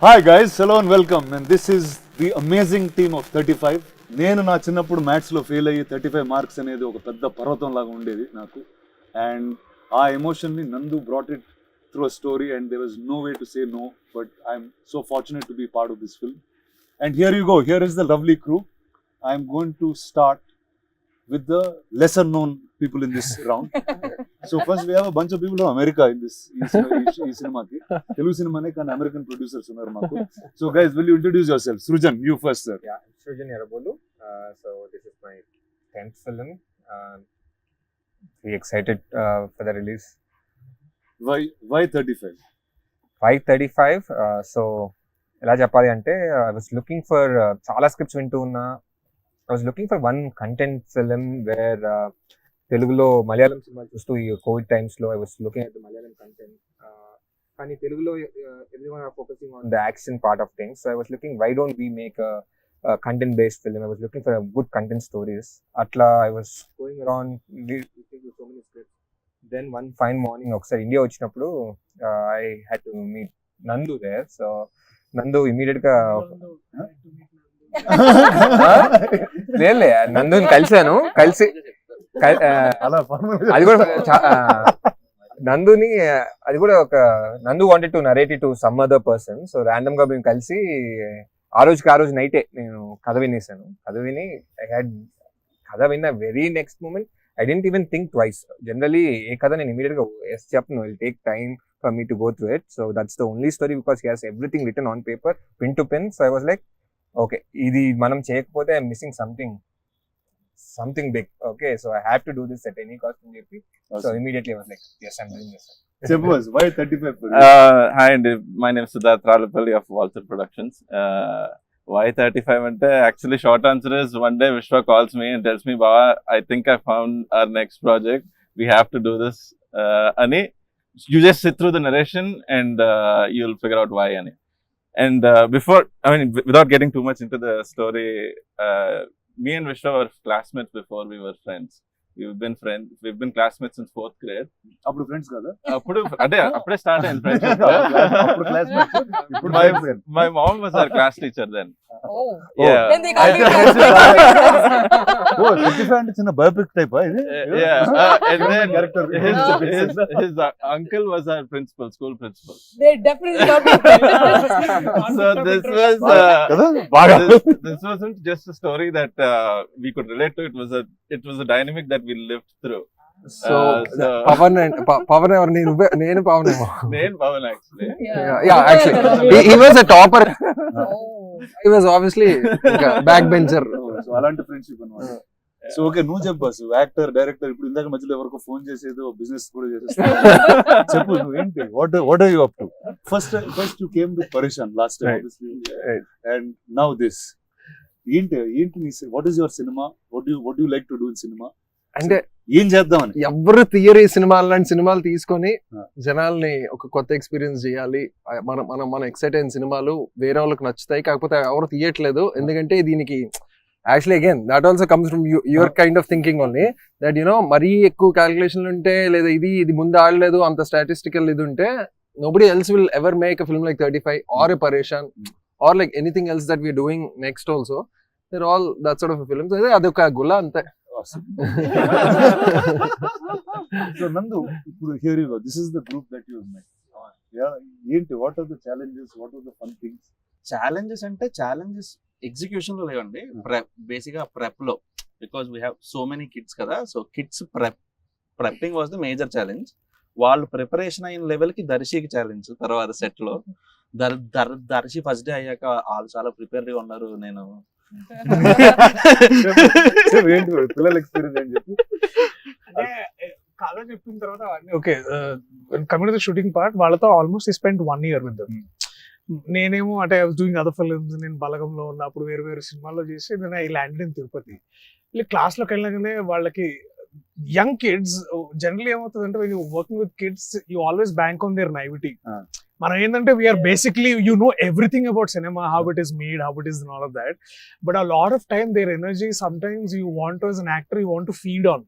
Hi guys, hello and welcome. And this is the amazing team of 35. నేను నా చిన్నప్పుడు మ్యాథ్స్లో ఫెయిల్ అయ్యి 35 మార్క్స్ అనేది ఒక పెద్ద పర్వతం లాగా ఉండేది నాకు. అండ్ ఆ ఎమోషన్ని Nandu brought it through a story and there was no way to say no, but I'm so fortunate to be part of this film. And here you go, here is the lovely crew. I'm going to start with the lesser known people in this round. So first we have a bunch of people from America in this cinema ki Telugu cinema ne kan American producers unnaru maaku. So guys, will you introduce yourself? Srujan, you first sir. Yeah, Srujan Yarabolu. So this is my 10th film. Very excited for the release. Why 35? Why 35? So ఎలా చెప్పాలి అంటే I was looking for చాలా scripts వింటూ ఉన్నా. I was looking for one content film where Telugulo Malayalam cinema చూస్తూ ఈ Covid times లో I was looking at the Malayalam content. కానీ తెలుగులో everyone are focusing on the action part of things. So I was looking, why don't we make a content based film? I was looking for a good content stories. Atla I was going around listening to so many scripts. Then one fine morning ఒకసారి India వచ్చినప్పుడు I had to meet Nandu there. So Nandu immediate గా లేదులే నందుని కలిసాను. అది కూడా నందుని అది కూడా ఒక నందు wanted to narrate it to some other person. So random గా మేము కలిసి ఆ రోజు నైటే నేను కథ వినేసాను. కథ విన్న very next moment I didn't even think twice. Generally ఏ కథ నేను ఇమీడియట్ గా ఎస్ చెప్పను, will take time for me to go through it. So that's the only story because he has everything written on paper, pin to pin. So I was like, okay ఇది మనం చేయకపోతే I'm missing something big. Okay, so I have to do this at any cost అని చెప్పి so immediately I was like yes, I'm doing this. Suppose why 35 for you? Hi, and my name is Siddharth Ralapalli of Walter Productions. Why 35 ante actually short answer is one day Vishwa calls me and tells me, Baba, I think I found our next project, we have to do this ani. You just sit through the narration and you'll figure out why ani. And before, I mean, without getting too much into the story, me and Vishwa were classmates before we were friends. We've been classmates since 4th grade. అప్పుడు friends కదా? అప్పుడే start అయింది friendship. అప్పుడు classmates, ఇప్పుడు My mom was our class teacher then. Oh. Yeah. Then they call you ఓ 35 అంటే చిన్న biopic type ఇది. Yeah. And then Character. his uncle was our school principal. They definitely got me. So this was కదా బాగా this wasn't just a story that we could relate to. It was a dynamic that we lived through. So Pavan ఎవరు? నేను పవన్ ఏమో. Name Pawan actually. Yeah, actually he was a topper. He was obviously back bencher. So అలాంటి friendship అన్నమాట. So okay, నువ్వు చెప్పు అసలు actor director ఇప్పుడు ఇందాక మధ్యలో ఎవరికో ఫోన్ చేసేది బిజినెస్ కూడా చేసేస్తావు. చెప్పు నువ్వు ఏంటి, what are you up to? First you came with పరేషాన్ last time obviously, and now this ఏంటి నీ what is your cinema, what you like to do in cinema? అంటే ఏం చేద్దామని ఎవరు తీయరు ఈ సినిమాలు, లాంటి సినిమాలు తీసుకొని జనాల్ని ఒక కొత్త ఎక్స్పీరియన్స్ చేయాలి. మనం ఎక్సైట్ అయిన సినిమాలు వేరే వాళ్ళకి నచ్చుతాయి, కాకపోతే ఎవరు తీయట్లేదు. ఎందుకంటే దీనికి actually again that also comes from your kind of thinking only, that you know మరీ ఎక్కువ క్యాలిక్యులేషన్లు ఉంటే, లేదా ఇది ముందు ఆడలేదు అంత స్టాటిస్టికల్ ఇది ఉంటే, nobody else will ever make a film like 35 or a Pareshan or like anything else that we're doing next also. They're all that sort of a film. So adoka gulla ante. So Nandu, here you go. This is the group that you have met. Yeah, what are the challenges? What are the fun things? Challenges అంటే challenges execution లో లేవండి, basic గా prep లో, because we have so many kids కదా. So kids prepping was the major challenge. వాళ్ళు preparation అయిన level కి దర్శికి ఛాలెంజ్. తర్వాత సెట్ లో దర్శి ఫస్ట్ డే అయ్యాక వాళ్ళు చాలా ప్రిపేర్ గా ఉన్నారు. నేను పిల్లల ఎక్స్పీరియన్స్ అని చెప్పి కథ చెప్పిన తర్వాత okay coming to the shooting part, వాళ్ళతో almost I spend 1 year with them. నేనేమో అంటే I was doing other films. నేను బలగంలో ఉన్నప్పుడు వేరు సినిమాల్లో చేసి నేను ఐ ల్యాండెడ్ ఇన్ తిరుపతి. క్లాస్లోకి వెళ్ళగానే వాళ్ళకి యంగ్ కిడ్స్ జనరల్ ఏమవుతుందంటే when you working with kids you always bank on their naivety. మనం ఏంటంటే we are basically you know everything about cinema, how it is made, how it is and all of that. But a lot of time their energy some times you want as an actor you want to feed on.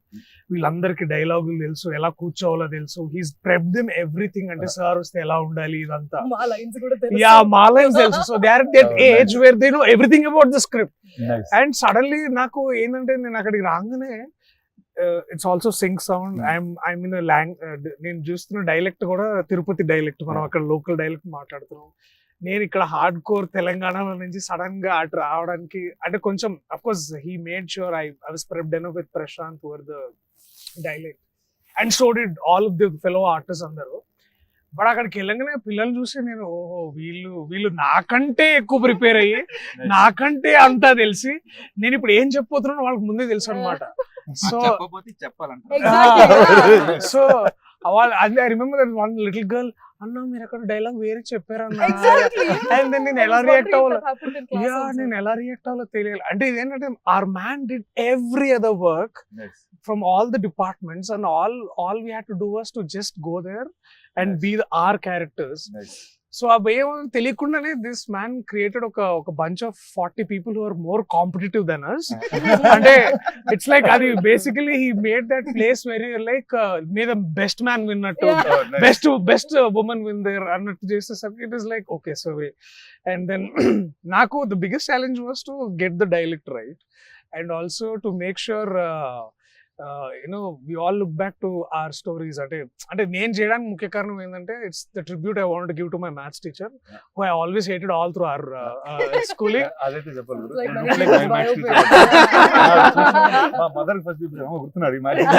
వీళ్ళందరికి డైలాగులు తెలుసు, ఎలా కూర్చోవాలో తెలుసు, he's prep them everything. అంటే sir వస్తే ఎలా ఉండాలి ఇదంతా, మా లైన్స్ కూడా తెలుసు. యా మా లైన్స్ తెలుసు. So they are that age where they know everything about the script. And suddenly నాకు ఏంటంటే నేను అక్కడికి రాగానే it's also sync sound. I'm in నేను చూస్తున్న డైలెక్ట్ కూడా తిరుపతి డైలెక్ట్, మనం అక్కడ లోకల్ డైలెక్ట్ మాట్లాడుతున్నాం. నేను ఇక్కడ హార్డ్ కోర్ తెలంగాణ నుంచి సడన్ గా అటు రావడానికి అంటే కొంచెం of course he made sure I was prepped enough with Prashanth for the dialect and so did all of the fellow artist అందరూ. బట్ అక్కడికి వెళ్ళగానే పిల్లలు చూసి నేను ఓహో వీళ్ళు నాకంటే ఎక్కువ ప్రిపేర్ అయ్యి నాకంటే అంతా తెలిసి నేను ఇప్పుడు ఏం చెప్పబోతున్నానో వాళ్ళకి ముందే తెలుసు అనమాట. సో చెప్పబోతే చెప్పాలంట. Exactly. సో వాళ్ళు I remember that one little girl, అన్న మీరు అక్కడ డైలాగ్ వేరే చెప్పారన్న. Exactly. అండ్ దెన్ నేను ఎలా రియాక్ట్ అవ్వాలి, happened in class yeah also. నేను ఎలా రియాక్ట్ అవ్వాలో తెలియాలి. అంటే ఇదేంటంటే our man did every other work from all the departments and all we had to do was to just go there and be our characters. So అవి ఏమో తెలియకుండానే this man created ఒక bunch of 40 people who are more competitive than us. అంటే it's like అది basically he made that place very like may the best man విన్నట్టు, best women win there అన్నట్టు చేసేసరికి it is like okay. So and then నాకు the biggest challenge was to get the dialect right and also to make sure we all look back to our stories. అంటే నేను చేయడానికి ముఖ్య కారణం ఏంటంటే it's the tribute I want to give to my maths teacher who I always hated all through our schooling. అదైతే చెప్పాలి bro. Like I my don't like my maths biopic. teacher. మా mother first గుర్తున్నారు ఈ maths.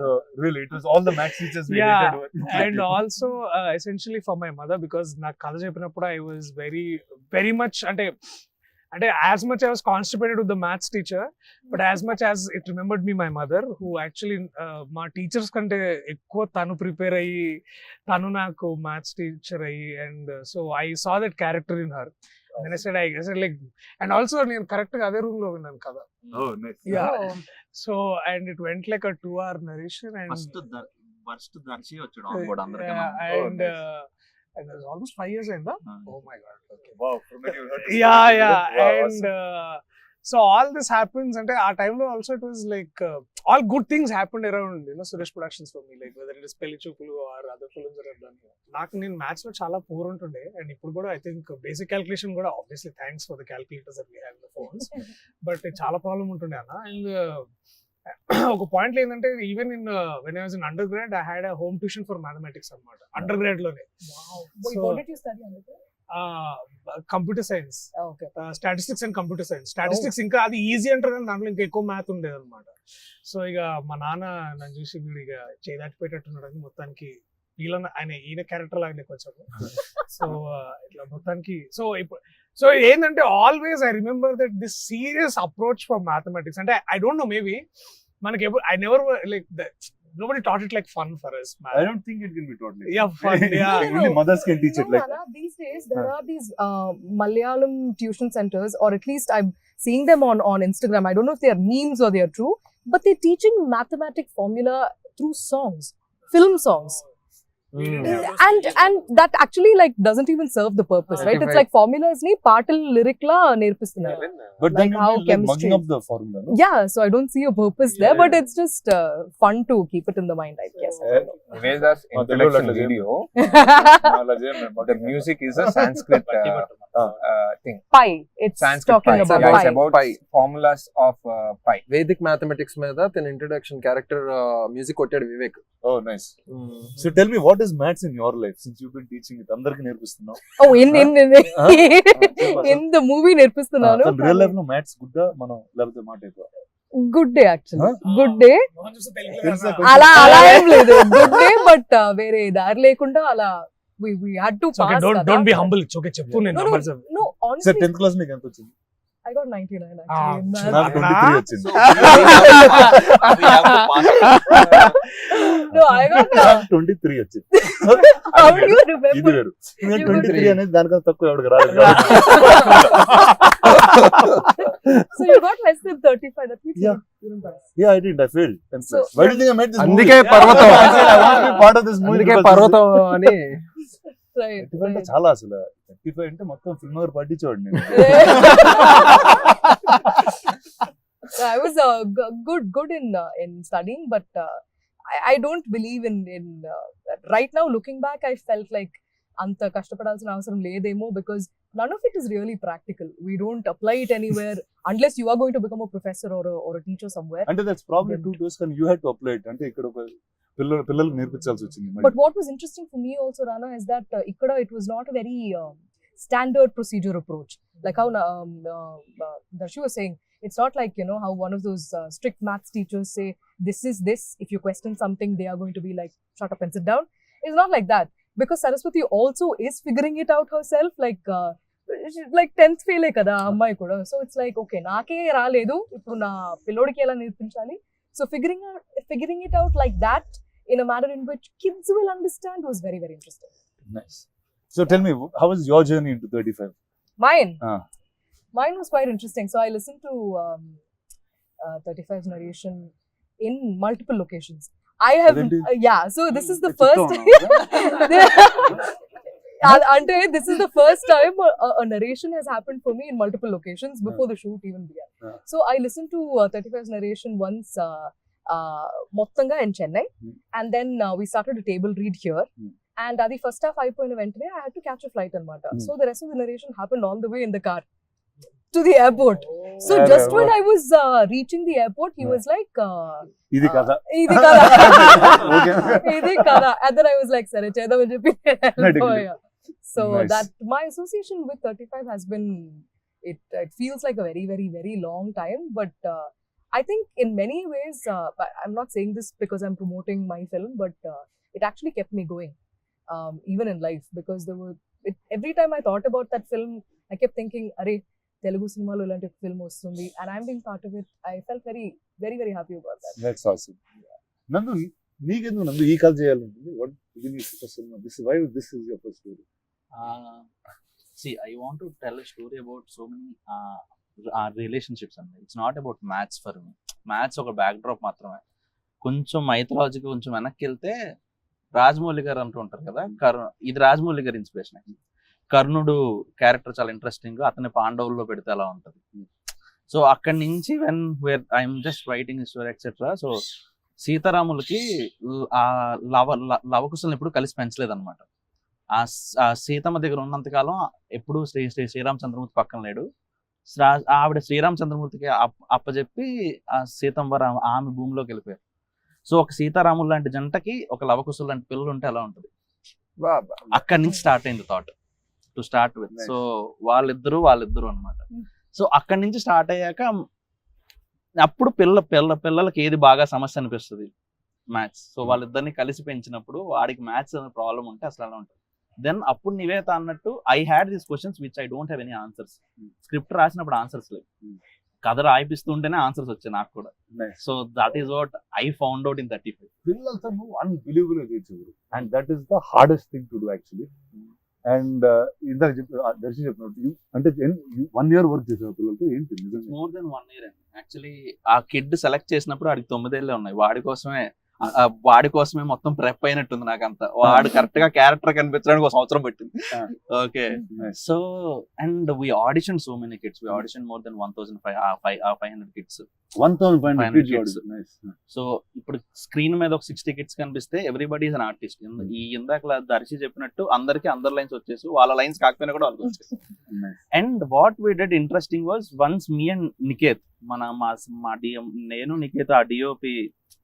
So really it was all the maths teachers we Yeah. hated with. And also essentially for my mother, because నాకు కథ చెప్పినప్పుడు I was very much అంటే as much I was constipated with the maths teacher, but as much as it remembered me my mother, who actually మా teachers కంటే ఎక్కువ తను prepare అయ్యి తను నాకు మ్యాథ్స్ టీచర్ అయ్యి, and so I saw that character in her. And I said like, and also నేను correct గా అదే రూమ్ లో విన్నాను కదా. Oh nice. Yeah. Oh. So and it went like a 2-hour narration and first Darshi వచ్చాడు on board అందరికీ. yeah, and nice. and it was almost 5 years in that. Oh my god. Okay. Wow, from that you heard this Yeah, story. yeah. Wow, And awesome. so all this happens and our time lo also it was like all good things happened around Suresh Productions for me, like whether it is Pelli Choopulu or other films that I've done. నాకు నేను maths లో చాలా poor ఉంటుండే and ఇప్పుడు కూడా I think basic calculation కూడా obviously thanks for the calculators that we have in the phones, but చాలా problem ఉంటుండే అన్న. అండ్ ఒక పాయింట్ ఏంటంటే even in when I was in undergrad I had home tuition for mathematics అనమాట undergrad లోనే. Wow. Wait, So- what did you study under? Computer science, Oh, okay. Statistics and computer science. Statistics ఇంకా అది easy అంటారు కానీ దాంట్లో ఇంకా ఎక్కువ math ఉండేది అనమాట. సో ఇక మా నాన్న నన్ను చూసి వీడు ఇక చేదాటిపోయేటట్టున్నాడు అని మొత్తానికి ఈయన క్యారెక్టర్ లాగానే కొంచెం. సో ఇట్లా మొత్తానికి సో ఏంటంటే always I remember that this serious approach for mathematics. అంటే ఐ డోంట్ నో, మేబీ మనకి ఎప్పుడు I never like nobody taught it like fun for us. I don't think it can be taught like Yeah, fun. Yeah. Only mothers can teach it like Nana, these days there are these Malayalam tuition centers, or at least I'm seeing them on Instagram. I don't know if they are memes or they are true, but they're teaching mathematic formula through songs, film songs. And that actually like doesn't even serve the purpose, right? It's like formulas ni patal lyric la nerpistunnaru. But then Like you how mean, like chemistry mugging up is. the formula, no? Yeah, so I don't see a purpose there, but it's just fun to keep it in the mind, I guess. Veda's introduction video, the music is a Sanskrit thing. Pi, it's Sanskrit talking pi. about Yeah, pi. it's about formulas of pi. Vedic mathematics మీద తన introduction character music కొట్టాడు Vivek. Oh nice. So tell me, what is maths in your life since you've been teaching it? అందరికి నేర్పిస్తున్నావు. Oh, in the movie నేర్పిస్తున్నాను. Real life లో maths good మనం లేకపోతే మాట ఎక్కువ. Good day actually good day తెలుసా? అలా ఏం లేదు గుడ్ డే బట్ వేరే దారి లేకుండా అలా we had to pass Don't be humble. It's okay. చెప్పు నేను no numbers. no sir honestly 10th class మీకు ఎంత వచ్చింది? I got 99 actually in maths. నాకు 23 వచ్చింది. No, I got. నాకు 23 వచ్చింది. How do you ఇది remember? వేరు. నేను You got 23 అనేది దానికన్నా తక్కువ ఎవరికి రాలేదు. So you got less than 35. That means Yeah. you didn't pass. Yeah, I did. I failed. So- Why do you think I made this అందుకే movie? పర్వతం. I said I want to be part of this movie అందుకే because పర్వతం అని Right. 35 అంటే right. చాలా అసలు 35 అంటే మొత్తం ఫిల్మ్ నగర్ పట్టించేవాడు నేను. I was good in studying, but I don't believe in right now. Looking back, I felt like anta kashtapadalsina avasaram ledemo because none of it is really practical. We don't apply it anywhere unless you are going to become a professor or a teacher somewhere. అంటే that's probably 2 days కానీ you had to apply it. అంటే ఇక్కడ ఒక పిల్లలకు నేర్పించాల్సి వచ్చింది. But what was interesting for me also, Rana, is that ikkada it was not a very standard procedure approach. Like how Darshi was saying, it's not like, how one of those strict maths teachers say, this is this. If you question something, they are going to be like, shut up and sit down. It's not like that. Because Saraswati also is figuring it out herself. Like 10th fail kada అమ్మాయి కూడా. So it's like, okay, నాకే రాలేదు, ఇప్పుడు నా పిల్లోడికి ఎలా నేర్పించాలి. So figuring it out like that in a manner in which kids will understand was very, very interesting. Nice. So tell me, how was your journey into 35? Mine was quite interesting. So I listened to 35's narration in multiple locations. I have, Adendi? yeah. So this is the It's a first. Ante this is the first time a narration has happened for me in multiple locations before the shoot even began. Yeah. So I listened to 35's narration once mottanga in Chennai, and then we started a table read here. And adi first half అయిపోయిన వెంటనే I had to catch a flight anamata. So the rest of the narration happened on the way in the car to the airport. So just when I was reaching the airport, he was like, ఇది కదా. ఇది కదా. Okay. ఇది కదా. And then I was like, సరే చేద్దామని చెప్పి వెళ్ళిపోయా. So Nice. that my association with 35 has been, it feels like a very, very, very long time. But I think in many ways, I'm not saying this because I'm promoting my film, but it actually kept me going, even in life, because every time I thought about that film, I kept thinking, Arey, Telugu cinema lo ilanti film vastundi, and I'm being part of it. I felt very, very, very happy about that. That's awesome. Nandu, నీకెందుకు నందు ఈ కథ చేయాలంటుంది? What ఇది నీ first cinema? Why this is your first story? See, I want to tell a story about so many relationships, and it's not about maths for me. Maths ఒక backdrop మాత్రమే. కొంచెం మైథాలజీకి కొంచెం వెనక్కి వెళ్తే రాజమౌళి గారు అంటూ ఉంటారు కదా, ఇది రాజమౌళి గారి ఇన్స్పిరేషన్. కర్ణుడు క్యారెక్టర్ చాలా ఇంట్రెస్టింగ్, అతని పాండవుల్లో పెడితే అలా ఉంటుంది. సో అక్కడి నుంచి where I'm just writing story etcetera. So సీతారాములకి ఆ లవకుశల్ని ఎప్పుడు కలిసి పెంచలేదన్నమాట. ఆ సీతమ్మ దగ్గర ఉన్నంతకాలం ఎప్పుడు శ్రీరామచంద్రమూర్తి పక్కన లేడు. ఆవిడ శ్రీరామచంద్రమూర్తికి అప్పచెప్పి ఆ సీతమ్మ ఆమె భూమిలోకి వెళ్ళిపోయారు. సో ఒక సీతారాములు లాంటి జంటకి ఒక లవకుశులు లాంటి పిల్లలు ఉంటే ఎలా ఉంటుంది. అక్కడి నుంచి స్టార్ట్ అయింది thought to start with. So వాళ్ళిద్దరు అన్నమాట. సో అక్కడి నుంచి స్టార్ట్ అయ్యాక అప్పుడు పిల్లలకి ఏది బాగా సమస్య అనిపిస్తుంది, మ్యాథ్స్. సో వాళ్ళిద్దరిని కలిసి పెంచినప్పుడు వాడికి మ్యాథ్స్ అనే ప్రాబ్లం ఉంటే అసలు అలా ఉంటుంది. దెన్ అప్పుడు నివేత అన్నట్టు I had these questions which I don't have any answers. Script రాసినప్పుడు ఆన్సర్స్ లేవు, కథ రాయిపిస్తుంటేనే ఆన్సర్స్ వచ్చాయి నాకు కూడా. So that is what I found out in 35. పిల్లలతో నువ్వు అన్బిలీవబుల్ గా చేసేవారు, and that is the hardest thing to do actually. And ఇందాక దర్శి చెప్పినట్టు అంటే 1 year వర్క్ చేసావు పిల్లలతో, ఏంటి నిజంగా? మోర్ దెన్ 1 year అండి. యాక్చువల్లీ ఆ కిడ్ సెలెక్ట్ చేసినప్పుడు వాడికి 9 ఏళ్ళే ఉన్నాయి. వాడి కోసమే మొత్తం ప్రెప్ అయినట్టుంది నాకంతా. వాడు కరెక్ట్ గా క్యారెక్టర్ కనిపించడానికి 1 సంవత్సరం పట్టింది. Okay. So and we audition so many kids. We audition more than 1,500 kids. 1,500 kids. So ఇప్పుడు స్క్రీన్ మీద ఒక 60 కిడ్స్ కనిపిస్తే ఎవ్రీబడి ఈస్ అన్ ఆర్టిస్ట్. ఈ ఇందాక దర్శి చెప్పినట్టు అందరికి అందరు లైన్స్ వచ్చేసి వాళ్ళ లైన్స్ కాకపోయినా కూడా వాళ్ళకి వచ్చేసి. And what we did interesting was once me and Niketh, మా డిఎం, నేను నికేత్ ఆ డిఓపి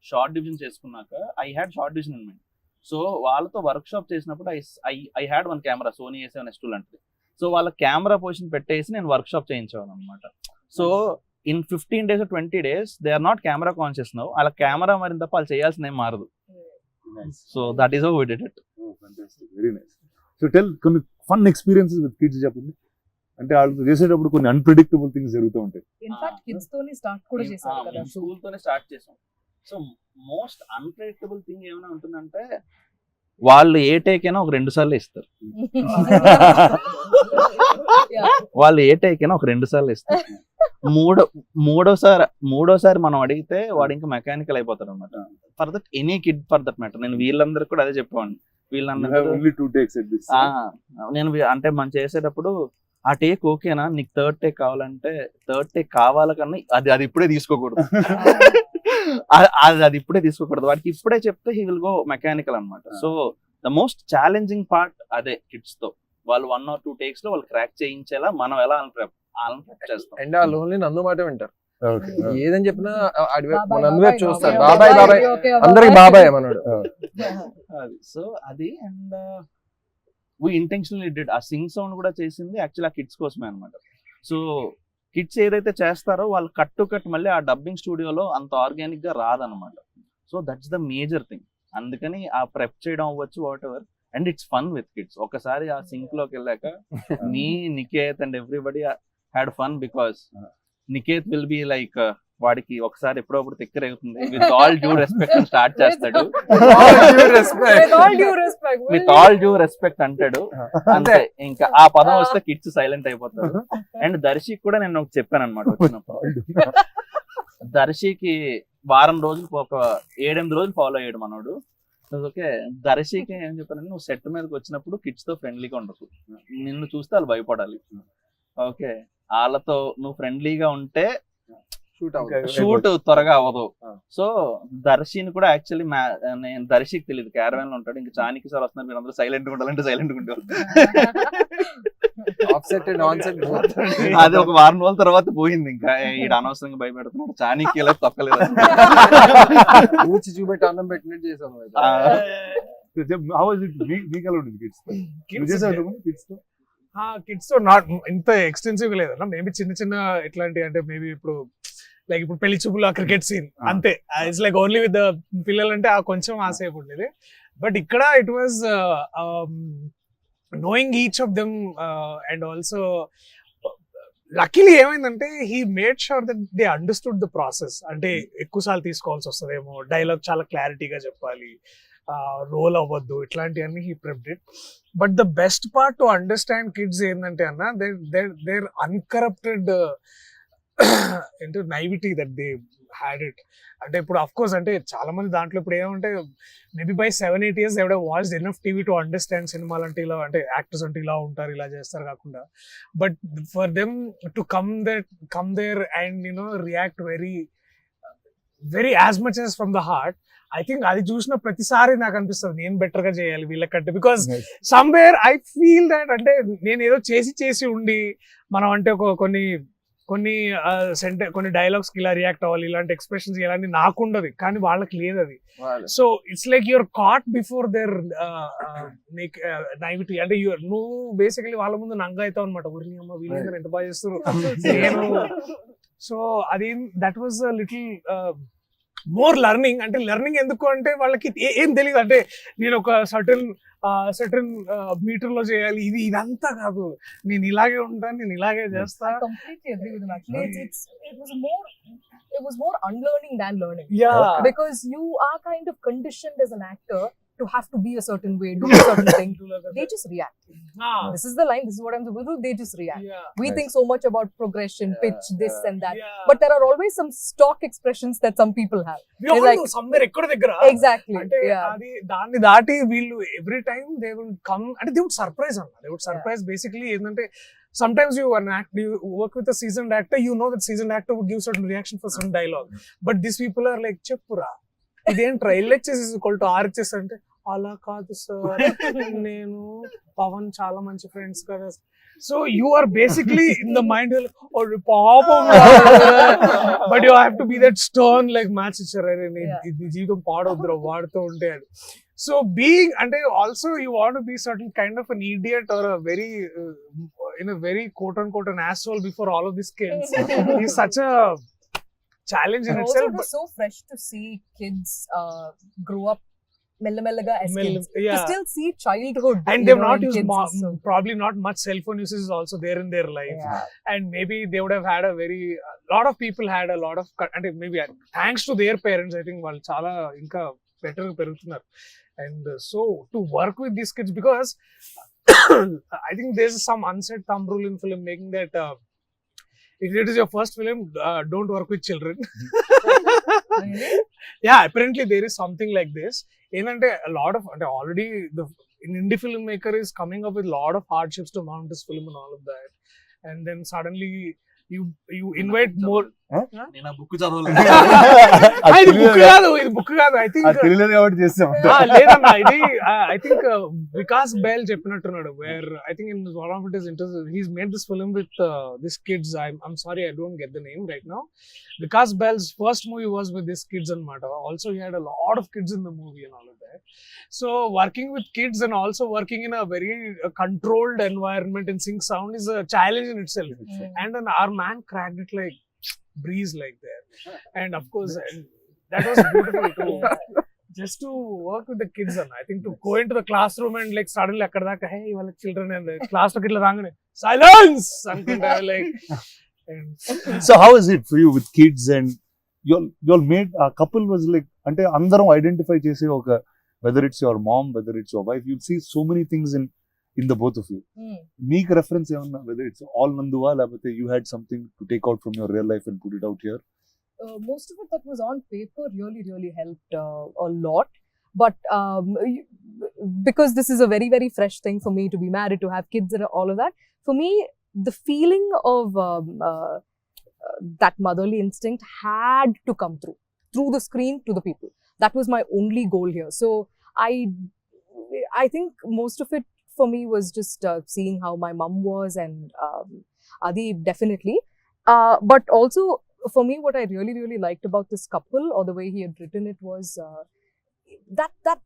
షార్ట్ డివిజన్ చేసుకున్నాక I had shot division in mind. So వాళ్ళతో వర్క్ షాప్ చేసినప్పుడు I had 1 camera, Sony A7S2 లాంటిది. సో వాళ్ళ కెమెరా పొజిషన్ పెట్టేసి నేను వర్క్ షాప్ చేయించేవాను అనమాట. So in 15 days or 20 days they are not camera conscious now. వాళ్ళ కెమెరా మరి తప్ప వాళ్ళు చేయాల్సిన ఏం మారదు. So that is how we did it. Very nice. So tell కొన్ని ఫన్ ఎక్స్పీరియన్సెస్ విత్ కిడ్స్ చెప్పండి. అంటే వాళ్ళు చేసేటప్పుడు కొన్ని అన్ప్రిడిక్టబుల్ థింగ్స్ జరుగుతూ ఉంటాయి. ఇన్ఫాక్ట్ కిడ్స్ తోని స్టార్ట్ కూడా చేశారు కదా షో. స్కూల్ తోనే స్టార్ట్ చేసాం. సో మోస్ట్ అన్ప్రెడిక్టబుల్ థింగ్ ఏమైనా ఉంటుందంటే వాళ్ళు ఏ టేక్ అయినా ఒక 2 సార్లు ఇస్తారు. వాళ్ళు ఏ టేక్ అయినా ఒక 2 సార్లు ఇస్తారు. మూడోసారి మనం అడిగితే వాడు ఇంకా మెకానికల్ అయిపోతాడు అనమాట. For that any kid for that matter. నేను వీళ్ళందరికీ కూడా అదే చెప్పేవాడిని. Only 2 takes at this. నేను అంటే మనం చేసేటప్పుడు ఆ టేక్ ఓకేనా, నీకు 3rd టేక్ కావాలంటే 3rd టేక్ కావాలి కన్నా అది ఇప్పుడే తీసుకోకూడదు. అది ఇప్పుడే తీసుకోకూడదు. వాడికి ఇప్పుడే చెప్తే హీ విల్ గో మెకానికల్ అనమాట. So the most challenging part అదే కిడ్స్ తో. వాళ్ళు 1 or 2 టేక్స్ లో వాళ్ళు క్రాక్ చేయించేలా మనం ఎలా ప్రెప్ చేస్తాం. అండ్ వాళ్ళు ఓన్లీ నందు మాట వింటారు. Okay. ఏదని చెప్పినా బాబాయ్, చూస్తారు. బాబాయ్, బాబాయ్ okay, బాబాయ్ okay, అందరికి బాబాయ్ అన్నాడు. అది సో అది అండ్ వీ ఇంటెన్షనల్లీ డిడ్. ఆ సింగ్ సౌండ్ కూడా చేసింది యాక్చువల్ ఆ కిడ్స్ కోసమే అనమాట. సో కిడ్స్ ఏదైతే చేస్తారో వాళ్ళు కట్ టు కట్ మళ్ళీ ఆ డబ్బింగ్ స్టూడియోలో అంత ఆర్గానిక్ గా రాదనమాట. So that's the major thing. అందుకని ఆ ప్రెప్ చేయడం అవ్వచ్చు whatever, and it's fun with kids. ఒకసారి ఆ సింక్ లోకి వెళ్ళాక మీ Niketh and everybody had fun because Niketh will be like వాడికి ఒకసారి ఎప్పుడప్పుడు తిక్కరేగుతుంది. With all due respect start చేస్తాడు. విత్ ఆల్ డ్యూ రెస్పెక్ట్ అంటాడు. అంతే, ఇంకా ఆ పదం వస్తే కిడ్స్ సైలెంట్ అయిపోతారు. అండ్ దర్శికి కూడా నేను ఒకటి చెప్పాను అనమాట వచ్చినప్పుడు. దర్శికి వారం రోజులు ఒక 7-8 రోజులు ఫాలో అయ్యాడు మనోడు. ఓకే, దర్శికి ఏం చెప్పానంటే నువ్వు సెట్ మీదకి వచ్చినప్పుడు కిడ్స్ తో ఫ్రెండ్లీగా ఉండకు. నిన్ను చూస్తే వాళ్ళు భయపడాలి. ఓకే, వాళ్ళతో నువ్వు ఫ్రెండ్లీగా ఉంటే షూట్ త్వరగా అవ్వదు. సో దర్శిని కూడా యాక్చువల్లీ నేను దర్శికి తెలియదు, క్యారవాన్ లో ఉంటాడు. ఇంకా చానికి సార్ వస్తున్నారు, మీరు అందరూ సైలెంట్ గా ఉండాలంటే సైలెంట్ గా ఉండేవాళ్ళు. అది ఒక వారం రోజుల తర్వాత పోయింది. ఇంకా ఈడ అనవసరంగా భయపెడుతున్నాడు, చానికి ఇలా తొక్కలేదు. చూపెట్టి అన్నం పెట్టినట్టు చేసాను. How was it? మీకు ఎలా ఉంటుంది kids తో? నువ్వు చేసావా kids తో? కిడ్స్ తో నాట్ ఇంత ఎక్స్టెన్సివ్ గా లేదన్నా. మేబీ చిన్న ఇట్లాంటి అంటే మేబీ ఇప్పుడు లైక్ ఇప్పుడు పెళ్లి చూపులు ఆ క్రికెట్ సీన్ అంతే. ఇట్స్ లైక్ ఓన్లీ విత్ పిల్లలంటే ఆ కొంచెం ఆసేపు ఉండేది. బట్ ఇక్కడ it was knowing each of them and also luckily ఏమైందంటే he made sure that they understood the process. అంటే ఎక్కువసార్లు తీసుకోవాల్సి వస్తుందేమో, డైలాగ్ చాలా క్లారిటీగా చెప్పాలి, రోల్ అవ్వద్దు, ఇట్లాంటివన్నీ he prepped it. But the best part to understand kids ఏంటంటే అన్న their uncorrupted naivety that they had it. అంటే ఇప్పుడు అఫ్ కోర్స్ అంటే చాలా మంది దాంట్లో ఇప్పుడు ఏమంటే మేబీ బై 7-8 years ఎవడ watch enough TV to understand సినిమాలు అంటే ఇలా, అంటే యాక్టర్స్ అంటే ఇలా ఉంటారు, ఇలా చేస్తారు కాకుండా. But for them to come there and react very as much as from the heart. I think అది చూసిన ప్రతిసారి నాకు అనిపిస్తుంది నేను బెటర్ గా చేయాలి వీళ్ళకంటే. Because somewhere I feel that అంటే నేను ఏదో చేసి ఉండి మనం అంటే కొన్ని డైలాగ్స్ కి ఇలా రియాక్ట్ అవ్వాలి, ఇలాంటి ఎక్స్ప్రెషన్స్ ఇలాంటి నాకు ఉండదు, కానీ వాళ్ళకి లేదు అది. So it's like your caught before their naivety. అంటే నువ్వు బేసికలీ వాళ్ళ ముందు నంగా అవుతావు అనమాట. ఊరిని అమ్మ వీళ్ళందరూ ఎంత బాగా చేస్తారు. సో అది that was little more learning. అంటే లెర్నింగ్ ఎందుకు అంటే వాళ్ళకి ఏం తెలియదు. అంటే నేను ఒక సర్టన్ మీటర్ లో చేయాలి, ఇదంతా కాదు, నేను ఇలాగే ఉంటాను, నేను ఇలాగే చేస్తా. It was more unlearning than learning. Yeah. Because you are kind of conditioned as an actor to have to be a certain way, do a certain thing. They just react. This is the line, this is what I'm supposed to do. They just react. We think so much about progression, pitch, this and that. But there are always some stock expressions that some people have. Like somewhere ekkada దగ్గర. Exactly. అది దాన్ని దాటి వీళ్ళు every time they will come and they would surprise them. They would surprise basically ఏంటంటే sometimes you work with a seasoned actor, you know that seasoned actor would give certain reaction for some dialogue. But these people are like చెప్పురా ఇదేంట్రా LHS RHS అంటే అలా కాదు sir, నేను పవన్ చాలా మంచి friends కదా. So you are basically in the mind పాపం, but you have to be that stern like match ఇచ్చారు, ఇది జీవితం పాడొద్దురా వాడుతూ ఉంటే అని. సో బీయింగ్ అంటే also you want to be certain kind of an idiot or a very in a very quote unquote an asshole before all of these kids is such a challenge in itself. It was so fresh to see kids grow up Mella as kids. To Yeah. still see childhood. And you they've know, not in used kids is so- probably not much cell phone usage is also there in their life. Yeah. And maybe they would have had a lot of people had a lot of and maybe thanks to their parents, I think వాళ్ళు చాలా ఇంకా better పెరుగుతున్నారు. And so to work with these kids, because I think there's some unsaid thumb rule in filmmaking that if it is your first film, don't work with children. Really? Yeah, apparently there is something like this. ఏంటంటే a lot of already the an indie filmmaker is coming up with a lot of hardships to mount this film and all of that, and then suddenly you invite more. నేను ఆ book చదవలేదు. ఇది book కాదు, ఇది book కాదు. I think తెలియలేదు కాబట్టి చేస్తాం. లేదన్నా ఇది I think వికాస్ బేల్ చెప్పినట్టున్నాడు, where I think in one of his interviews he's made this film with these kids. I'm sorry, I don't get the name right now. Vikas Bell's first movie was with these kids anamata. Also he had a lot of kids in the movie and all of that. So working with kids and also working in a very controlled environment in sync sound is a challenge in itself. And then our man cracked it like breeze like that. And of course, and that was beautiful too. Just to work with the kids, and I think to go into the classroom and like suddenly akkada daka, hey, వాళ్ళ children and the class lo kitla rangane silence అనుకుంటా like. And So how is it for you with kids and you'll made a couple was like అంటే అందరం identify చేసే ఒక whether it's your mom, whether it's your wife, you'll see so many things in the both of you. మీకు reference ఏమన్నా, whether it's all నందువా లేకపోతే you had something to take out from your real life and put it out here? Most of it that was on paper really helped a lot. But because this is a very fresh thing for me to be married, to have kids and all of that, for me, the feeling of that motherly instinct had to come through the screen to the people. That was my only goal here. So I think most of it for me was just seeing how my mom was, and Adi definitely. But also for me, what I really liked about this couple, or the way he had written it, was that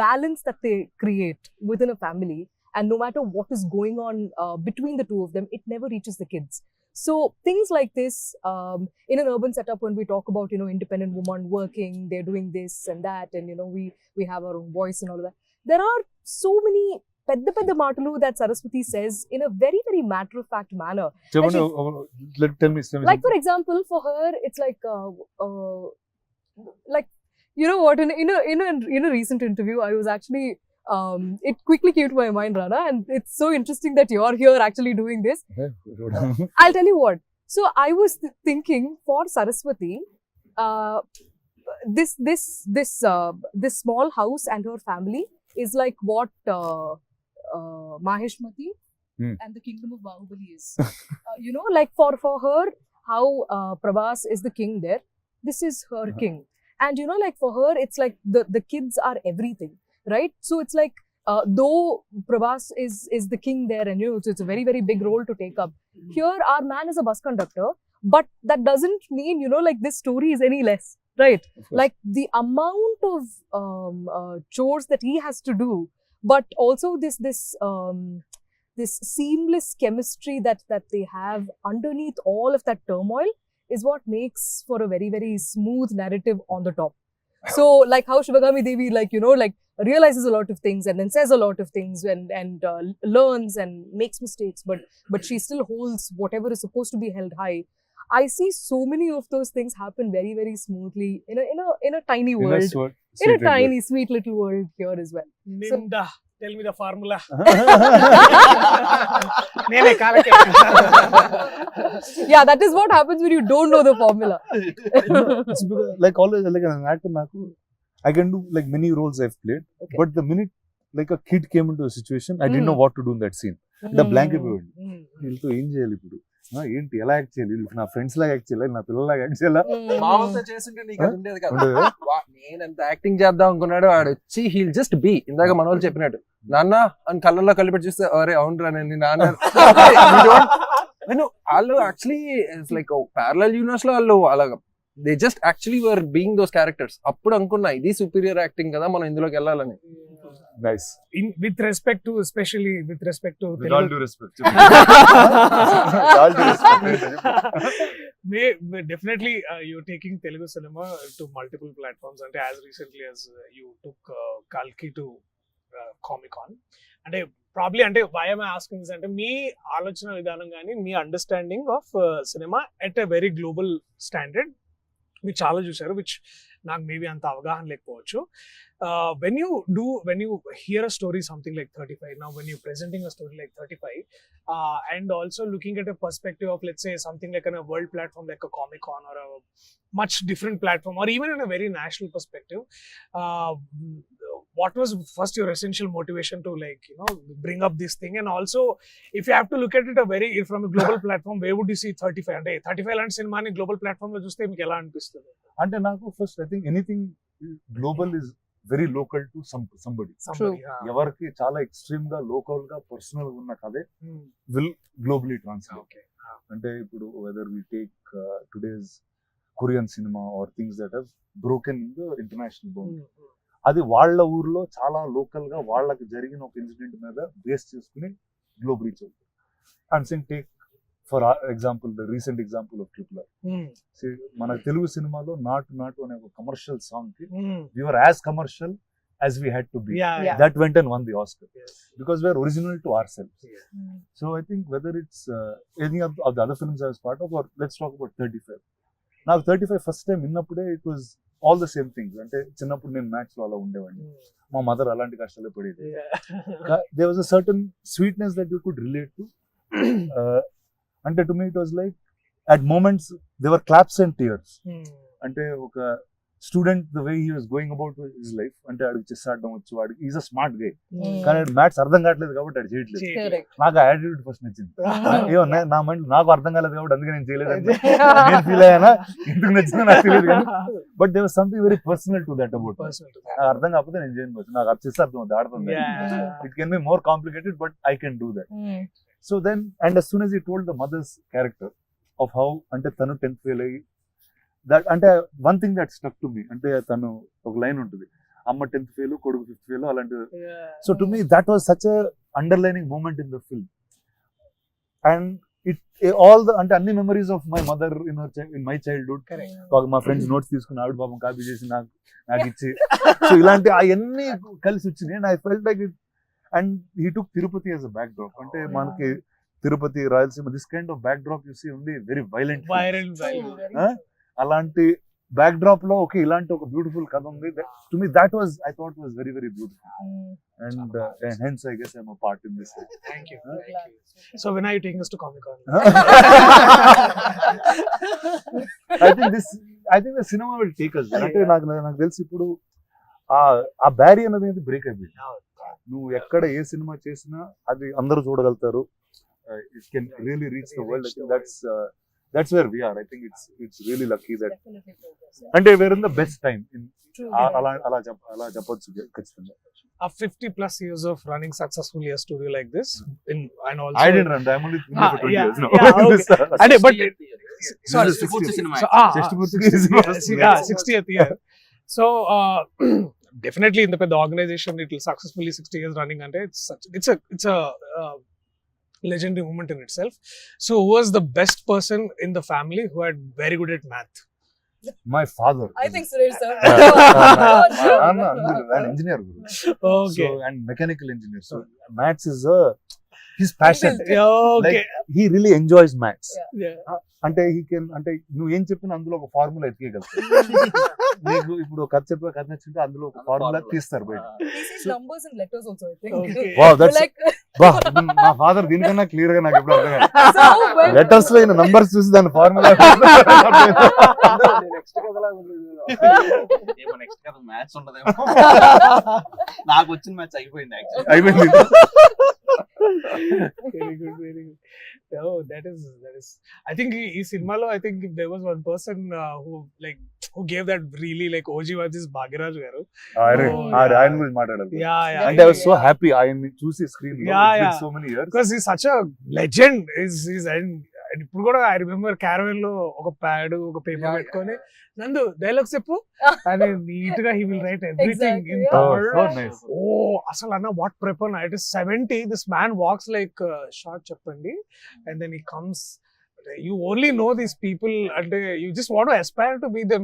balance that they create within a family. And no matter what is going on between the two of them, it never reaches the kids. So things like this, in an urban setup, when we talk about, independent woman working, they're doing this and that, and, we have our own voice and all of that. There are so many pedda maatalu that Saraswati says in a very matter-of-fact manner. Tell me. Like, for example, for her, it's like you know what? In a recent interview, I was actually it quickly came to my mind, Rana, and it's so interesting that you're here actually doing this. I'll tell you what. So I was thinking for Saraswati, this small house and her family is like what Maheshmati and the kingdom of Bahubali is. Like for her, how Prabhas is the king there. This is her king. And like for her, it's like the kids are everything, right? So it's like though Prabhas is the king there, and it's a very big role to take up. Here, our man is a bus conductor, but that doesn't mean like this story is any less, right? Like the amount of chores that he has to do, but also this seamless chemistry that they have underneath all of that turmoil is what makes for a very smooth narrative on the top. So like how Shivagami Devi realizes a lot of things and then says a lot of things and learns and makes mistakes, but she still holds whatever is supposed to be held high. I see so many of those things happen very smoothly in a tiny world, in a tiny sweet little world here as well. Ninda, tell me the formula. Yeah, that is what happens when you don't know the formula. It's because, like always, like an actor, I can do like many roles I've played, Okay. but the minute like a kid came into a situation, I didn't know what to do in that scene. The blank అయిపోయింది. వీళ్ళతో ఏం చేయాలి ఇప్పుడు, ఏంటి ఎలా act చేయాలి, వీళ్ళకి నా ఫ్రెండ్స్ లాగా యాక్ట్ చేయాలి, నా పిల్లలాగా యాక్ట్ చేయాలా, మామూలుగా చేస్తుంటే నీకు అది ఉండేది కదా. ఉండదు. నేను ఎంత యాక్టింగ్ చేద్దాం అనుకున్నాడు, వాడు వచ్చి హీల్ జస్ట్ బి, ఇందాక మన వాళ్ళు చెప్పినట్టు నాన్న అని కళ్ళల్లో కలిపి పెట్టి చూస్తే అరే అవునరా నేను నాన్న. వాళ్ళు actually it's like parallel universe లో వాళ్ళు అలాగా they just actually were being those characters. అప్పుడు అనుకున్నా ఇది సుపీరియర్ యాక్టింగ్ కదా, మనం ఇందులోకి వెళ్ళాలని. Nice. With respect to With all due respect. With all due respect. definitely you're taking Telugu cinema to multiple platforms. And as recently as you took Kalki to Comic Con, and probably అంటే why am I asking this అంటే మీ ఆలోచన విధానం కానీ మీ understanding of cinema at a very global standard మీరు చాలా చూసారు, which నాకు మేబీ అంత అవగాహన లేకపోవచ్చు. When you hear a story something like 35, now when you're presenting a story like 35 and also looking at a perspective of, let's say, something like on a world platform like a Comic Con or a much different platform, or even in a very national perspective, what was first your essential motivation to, like, you know, bring up this thing? And also, if you have to look at it from a global platform, where would you see 35? అంటే 35 లాంటి సినిమాని global platform లో చూస్తే మీకు ఎలా అనిపిస్తుంది? అంటే నాకు first I think anything global is very local to somebody. ఎవరికి చాలా ఎక్స్ట్రీమ్ గా లోకల్ గా పర్సనల్ ఉన్న కథే విల్ గ్లోబలీ ట్రాన్స్లేట్. అంటే ఇప్పుడు whether we take today's Korean cinema or things that have broken in the international boundary, అది వాళ్ళ ఊర్లో చాలా లోకల్ గా వాళ్ళకి జరిగిన ఒక ఇన్సిడెంట్ మీద బేస్ చేసుకుని గ్లోబల్ రీచ్ అవుతుంది. And same take for example the recent example of triple R. మన తెలుగు సినిమాలో నాటు నాటు అనే ఒక కమర్షియల్ సాంగ్ కి we were as commercial as we had to be. That went and won the Oscar because we are original to ourselves. So I think whether it's any of the other films I was part of, or let's talk about 35. Now 35 first time విన్నప్పుడే it was all the same things. అంటే చిన్నప్పుడు నేను maths లో అలా ఉండేవాడిని, మా mother అలాంటి కష్టాలు పడేది. There was a certain sweetness that you could relate to. అంటే to me it was like at moments there were claps and tears. అంటే ఒక student the way he was going about his life, అంటే ఆడికి chess ఆడడం వచ్చు, వాడికి is a smart గే, కానీ maths అర్థం కావట్లేదు కాబట్టి అది చేయట్లేదు. నాకు ఆ యాటిట్యూడ్ ఫస్ట్ నచ్చింది. ఏమో నా మైండ్ నాకు అర్థం కాలేదు కాబట్టి అందుకే నేను చేయలేదు నేను ఫీల్ అయ్యానా, ఎందుకు నచ్చిందో నాకు తెలియదు కానీ but there was something very personal to that about. నాకు అర్థం కాకపోతే నేను చేయను, నాకు అది చెస్ అర్థం అవుతుంది, ఆడుతుంది. It can be more complicated but I can do that. So then and as soon as he told the mother's character of how అంటే తను 10th ఫెయిల్ అయ్యి దట్ అంటే one thing that stuck to me, అంటే తను ఒక line ఉంటుంది, అమ్మ 10th fail కొడుకు 5th ఫెయిల్ అలాంటి. So to me that was such a underlining moment in the film. And it all the అంటే అన్ని memories of my mother in my childhood, మా ఫ్రెండ్స్ నోట్స్ తీసుకుని ఆవిడ పాపం కాపీ చేసి నాకు ఇచ్చి, సో ఇలాంటి అవన్నీ కలిసి వచ్చినాయి. And I felt like it. And he took Tirupati as a backdrop, అంటే మనకి Tirupati, Rayalaseema, this kind of backdrop you see only very violent. అలాంటి బ్యాక్ డ్రాప్ లో ఓకే ఇలాంటి ఒక బ్యూటిఫుల్ కథ ఉంది. To me that was I thought was very very beautiful. And hence I guess I'm a part in this. Thank you. So when are you taking us to Comic Con? I think the cinema will take us. అంటే నాకు తెలిసి ఇప్పుడు ఆ barrier అనేది break అయిపోయింది. నువ్వు ఎక్కడ ఏ cinema చేసినా అది అందరూ చూడగలుగుతారు. It can really reach the world. I think that's where we are. I think it's really lucky that అంటే we're in the best time in అలా చెప్పొచ్చు ఖచ్చితంగా. 50 plus years of running successfully a studio like this and also I didn't run. I'm only 20 years now. Okay. But sorry, 60th cinema. 60th year. So definitely in the organization it will successfully 60 years running, and it's a legendary moment in itself. So who was the best person in the family who had very good at math? My father. I think Suresh sir. I'm an engineer. Okay. So, and mechanical engineer. So maths is his passion. Okay. Like, he really enjoys maths. Yeah. అంటే he can అంటే నువ్వు ఏం చెప్పినా అందులో ఒక formula ఎత్తికేయగలుగుతావు. నీకు ఇప్పుడు కథ చెప్పే కథ నచ్చింటే అందులో ఒక ఫార్ములా తీస్తారు బయట. He sees numbers and letters also, I think. Okay. Wow, that's like మా ఫాదర్ దీనికన్నా క్లియర్ గా నాకు ఎప్పుడు అర్థం కాదు. so when లెటర్స్ లో ఈయన నంబర్స్ చూసి దాని ఫార్ములా ఏమో నెక్స్ట్ కదా మ్యాథ్స్ ఉండదేమో. నాకు వచ్చిన మ్యాథ్స్ అయిపోయింది యాక్చువల్లీ. అయిపోయింది. Very good, very good. Oh, that is. I think ఈ సినిమాలో I think if there was one person who gave that really like OG vibes is Bhagiraj garu. ఆయన గురించి మాట్లాడాలి. Yeah. And I was so happy ఆయన్ని చూసి screen లో. It's been so many years. Because he's such a legend. And ఇప్పుడు కూడా I remember caravan లో ఒక ప్యాడ్ ఒక పేపర్ పెట్టుకొని నందు డైలాగ్స్ చెప్పు అని నీట్ గా he will write everything in Tamil. So nice. అసలు అన్న what proper it is 70. This man walks like short చెప్పండి, and then he comes You only know these people and you just want to aspire to be them.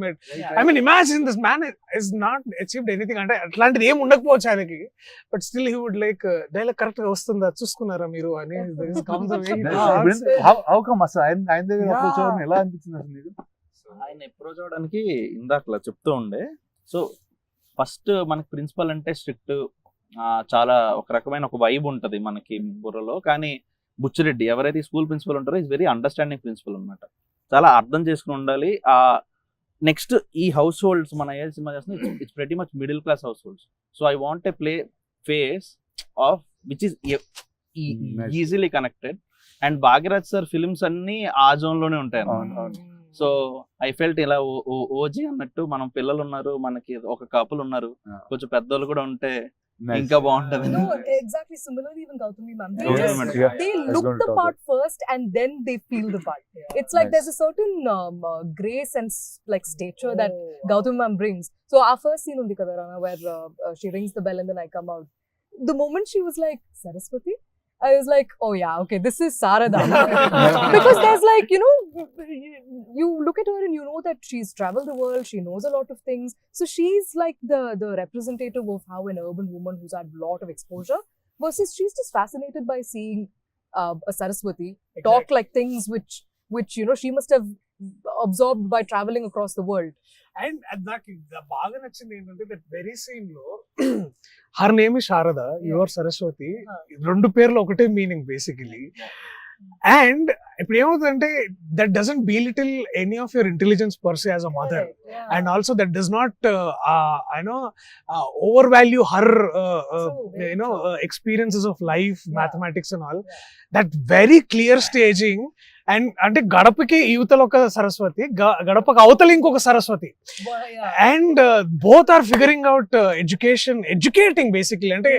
I mean, imagine this man is not achieved anything. అంటే అట్లాంటిది ఏం ఉండకపోవచ్చు ఆయనకి, but still he would like dialogue correct గా వస్తుందా చూసుకున్నారా మీరు అని How come అసలు ఆయన దగ్గర approach అవ్వడం ఎలా అనిపించింది అసలు నీకు? ఆయన అప్రోచ్ అవడానికి ఇందాకలా చెప్తూ ఉండే. సో ఫస్ట్ మనకి ప్రిన్సిపల్ అంటే స్ట్రిక్ట్, చాలా ఒక రకమైన ఒక వైబ్ ఉంటది మనకి బుర్రలో. కానీ బుచ్చిరెడ్డి ఎవరైతే స్కూల్ ప్రిన్సిపల్ ఉంటారో ఈజ్ వెరీ అండర్స్టాండింగ్ ప్రిన్సిపల్ అనమాట. చాలా అర్థం చేసుకుని ఉండాలి. నెక్స్ట్ ఈ హౌస్ హోల్డ్స్ మన ఏ సినిమా చేస్తున్నా it's very much middle class house holds. So I want a play face of which is easily connected. And Bhagyaraj sir films అన్ని ఆ జోన్ లోనే ఉంటాయి. సో ఐ ఫెల్ట్ ఇలా ఓజీ అన్నట్టు మనం పిల్లలు ఉన్నారు, మనకి ఒక కపుల్ ఉన్నారు, కొంచెం పెద్దోళ్ళు కూడా ఉంటే ఇంకా బాగుంటది. No, exactly. Similarly, even Gautami ma'am, Gautami ma'am, yeah. they Let's look go and the talk part first and then they feel the part. It's like Nice. there's a certain grace and like stature that Gautami ma'am brings. So our first scene undi kada Rana, where she rings the bell and then I come out. The moment she was like Saraswati, I was like, oh yeah, okay, this is Sarada. Because there's like, you know, you look at her and you know that she's traveled the world, she knows a lot of things. So she's like the representative of how an urban woman who's had a lot of exposure, versus she's just fascinated by seeing a Saraswati talk like things which you know she must have absorbed by traveling across the world. And నాకు బాగా నచ్చింది ఏంటంటే that very scene లో her name is Sharada, your Saraswati, రెండు పేర్లు ఒకటే meaning basically. And ఇప్పుడు ఏమవుతుందంటే that doesn't belittle any of your intelligence person as a mother, and also that does not overvalue her experiences of life, mathematics and all. That very clear staging. And అంటే గడపకి యువతలు ఒక సరస్వతి, గడపకి అవతల ఇంకొక Saraswati, and both are figuring out educating basically, అంటే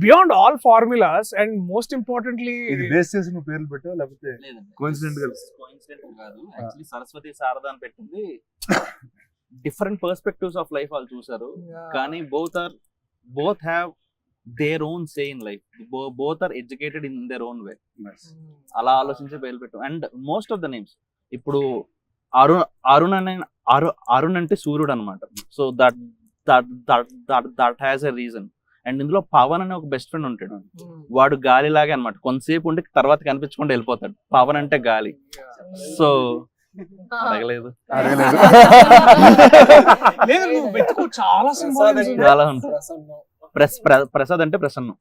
beyond all formulas. And most importantly ఇది base చేసి నువ్వు పేర్లు పెట్టావు లేకపోతే coincident గా? కాదు, యాక్చువల్లీ సరస్వతి శారద అని పెట్టింది. డిఫరెంట్ పర్స్పెక్టివ్స్ ఆఫ్ లైఫ్ వాళ్ళు చూసారు, కానీ both have their own say in life. Both are educated in their own way. అలా ఆలోచించే పేర్లు పెట్టు. And most of the names ఇప్పుడు అరుణ్ అంటే సూర్యుడు అనమాట. So that has a reason. And ఇందులో పవన్ అనే ఒక బెస్ట్ ఫ్రెండ్ ఉంటాడు, వాడు గాలి లాగే అనమాట. కొంతసేపు ఉండి తర్వాత కనిపించకుండా వెళ్ళిపోతాడు. పవన్ అంటే గాలి. సో అడగలేదు, చాలా ఉంటుంది. ప్రసాద్ అంటే ప్రసన్నం.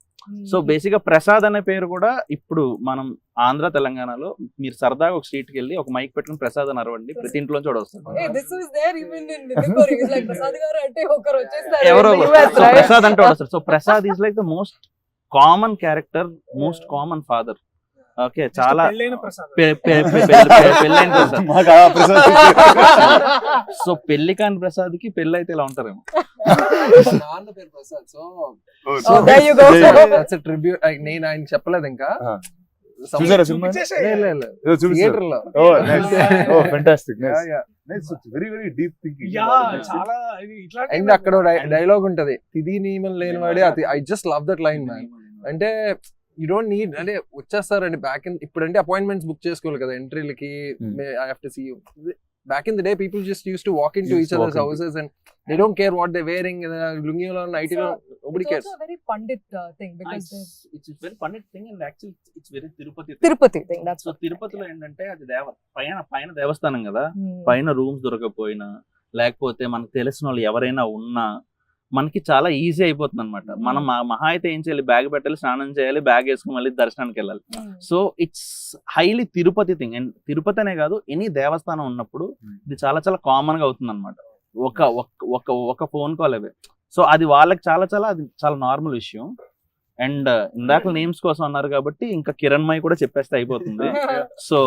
సో బేసిక్ గా ప్రసాద్ అనే పేరు కూడా ఇప్పుడు మనం ఆంధ్ర తెలంగాణలో మీరు సరదాగా ఒక స్ట్రీట్ కి వెళ్ళి ఒక మైక్ పెట్టుకుని ప్రసాద్ అని అరవండి, ప్రతి ఇంట్లో చూడ వస్తారు. ఎవరో ప్రసాద్ అంటే వస్తారు. So Prasad is like the most common character, most common father. Okay, చాలా పెళ్ళైన ప్రసాద్. సో పెళ్లి కాని ప్రసాద్ కి పెళ్లి అయితే ఇలా ఉంటారేమో. నేను ఆయన చెప్పలేదు ఇంకా చూసారా సినిమా? థియేటర్ లో. Very very deep thinking. And అక్కడ డైలాగ్ ఉంటది, తిది నియమం లేనివాడే అది. I just love that line man. అంటే యూ డోంట్ నీడ్, అంటే వచ్చేస్తారండి బ్యాక్ ఇన్, ఇప్పుడు అంటే అపాయింట్మెంట్స్ బుక్ చేసుకోవాలి కదా ఎంట్రీలకి. I have to see you. Back in the day, people just used to walk into each other's houses and they don't care what they're wearing. Lungi lo, nighty lo, nobody cares. It's also a very Pandit thing because it's very Pandit thing, and actually it's very Tirupati thing. That's so తిరుపతిలో ఏంటంటే అది పైన దేవస్థానం కదా, పైన rooms దొరకపోయినా లేకపోతే మనకు తెలిసిన వాళ్ళు ఎవరైనా ఉన్నా మనకి చాలా ఈజీ అయిపోతుంది అనమాట. మనం మహా అయితే ఏం చేయాలి, బ్యాగ్ పెట్టాలి, స్నానం చేయాలి, బ్యాగ్ వేసుకుని మళ్ళీ దర్శనానికి వెళ్ళాలి. So it's highly Tirupati thing. And Tirupati అనే కాదు, ఎనీ దేవస్థానం ఉన్నప్పుడు ఇది చాలా చాలా కామన్ గా అవుతుంది అనమాట. ఒక ఫోన్ కాల్ అవే. సో అది వాళ్ళకి అది చాలా నార్మల్ విషయం. అండ్ ఇందాక నేమ్స్ కోసం అన్నారు కాబట్టి ఇంకా కిరణ్మయి కూడా చెప్పేస్తే అయిపోతుంది. సో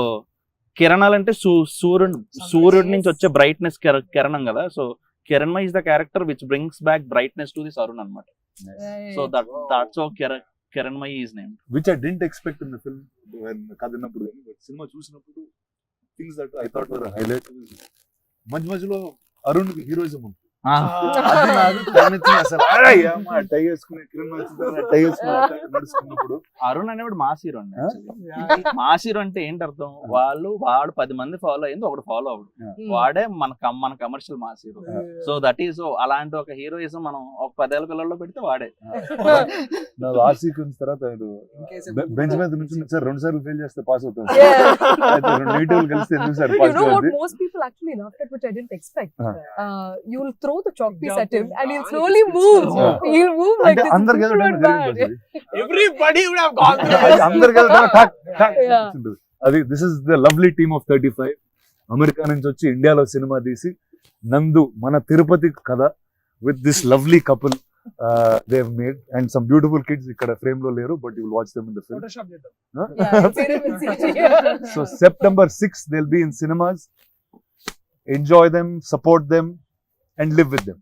కిరణాలంటే సూర్యుడి నుంచి వచ్చే బ్రైట్నెస్ కిరణం కదా. So Kiranmai is the character which brings back brightness to this Arun anamata. So that's how Kiranmai is named. Which I didn't expect in the film when kadinappudu, but cinema chusinappudu things that I thought were a highlight. Majlo Arun ki heroism untundi. అది నాకు తలనొచ్చింది అసలు. అయ్యా, మా టై వేసుకునే కిరణ్ వచ్చింది, టై వేసుకుని నడుచుకున్నప్పుడు అరుణ్ అనేవాడు mass hero అండి actually. మాస్ హీరో అంటే ఏంటి అర్థం, వాడు 10 మంది ఫాలో అయింది, ఒకడు ఫాలో అవడు, వాడే మన commercial mass hero. So that is అలాంటి ఒక హీరోయిజం మనం ఒక 10 ఏళ్ల పిల్లల్లో పెడితే వాడే. నాకు ఆ సీక్వెన్స్ తర్వాత బెంచ్ మీద నుంచి సార్ 2 సార్లు ఫెయిల్ చేస్తే పాస్ అవుతాం, Yeah. అయితే 2 నెగిటివ్ కలిస్తే ఎందుకు sir You pass know what అవుతుంది. most people actually laughed at, which I didn't expect. Uh. You'll throw the chalk piece at him and he'll slowly move. He'll move like అంటే this. అందరికి People వెళ్ళడం were bad. Everybody would have gone through అది this. అందరికి వెళ్ళడం ఠక్ ఠక్ Yeah. ఉంటుంది. అది this is the lovely team of 35. America నుంచి వచ్చి ఇండియాలో సినిమా తీసి నందు మన తిరుపతి కథ with this lovely couple they have made and some beautiful kids ఇక్కడ ఫ్రేమ్ లో లేరు, but you will watch them in the film. Photoshop చేద్దాం. Yeah, you'll see them in CG. So September 6th they'll be in cinemas. Enjoy them, support them and live with them.